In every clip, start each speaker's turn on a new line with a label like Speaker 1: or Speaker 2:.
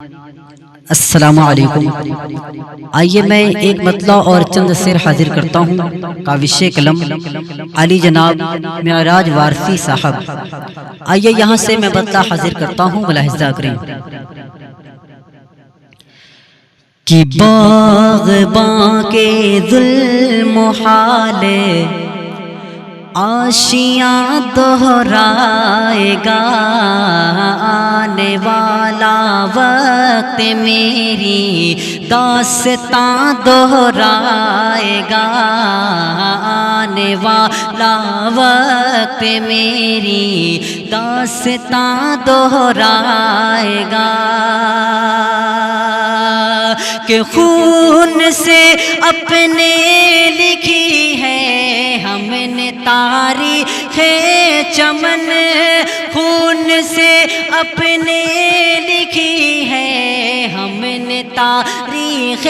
Speaker 1: السلام علیکم۔ آئیے میں ایک مطلع اور چند سیر حاضر کرتا ہوں۔ کاوش قلم علی جناب معراج وارثی صاحب۔ آئیے یہاں سے میں مطلع حاضر کرتا ہوں، ملاحظہ کریں کہ باغباں کے ظلم و حال آشیاں دہرائے گا، آنے والا وقت میری داستاں دہرائے گا، آنے والا وقت میری داستاں دہرائے گا، کہ خون سے اپنے لکھی ہے ہم نے تاریخ چمن، خون سے اپنے لکھی ہے ہم نے تاریخ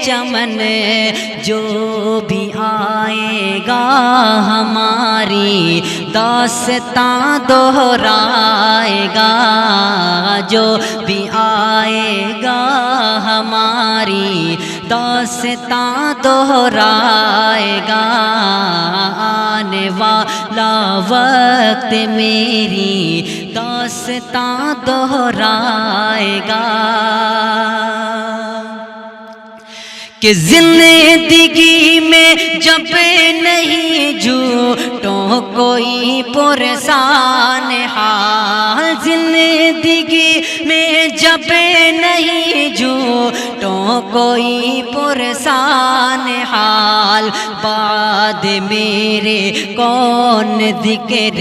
Speaker 1: چمن، جو بھی آئے گا ہماری داستاں دہرائے گا، جو بھی آئے گا ہماری داستاں دہرائے گا، آنے والا وقت میری داستاں دہرائے گا، کہ زندگی میں جب نہیں جھوٹوں کوئی پرسان حال، زندگی میں جب نہیں جھوٹوں کوئی پرسان حال، بعد میرے کون ذکر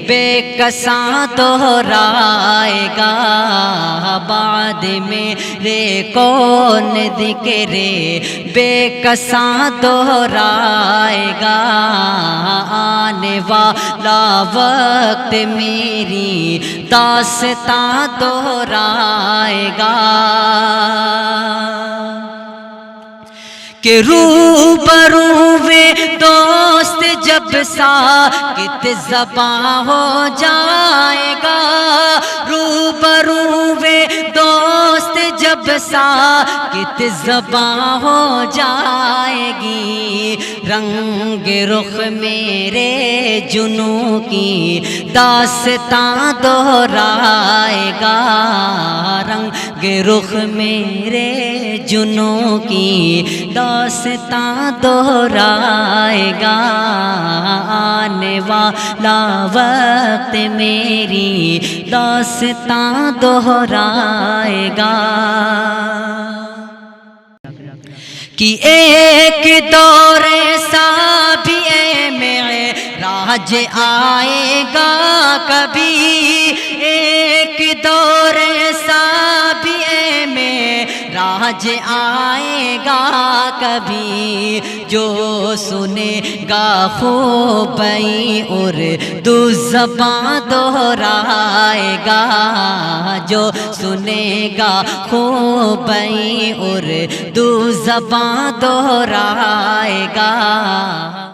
Speaker 1: بے کساں دہرائے گا، بعد میرے کون ذکر بے کساں دہرائے گا، آنے والا وقت میری داستاں دہرائے گا، کہ روبرو ہوئے دوست جب ساکت زباں ہو جائے گا، روبرو ہوئے دوست جب ساکت زباں ہو جائے گی، رنگ رخ میرے جنوں کی داستاں دہرائے گا، رنگ رخ میرے جنوں کی داستاں دہرائے گا، آنے والا وقت میری داستاں دہرائے گا، کہ ایک دور ایسا بھی معراج آئے گا کبھی، ایک دور ایسا بھی معراج آئے گا کبھی، جو سنے گا خوب اردو زباں دہرائے گا، جو سنے گا خوب اردو زباں دہرائے گا۔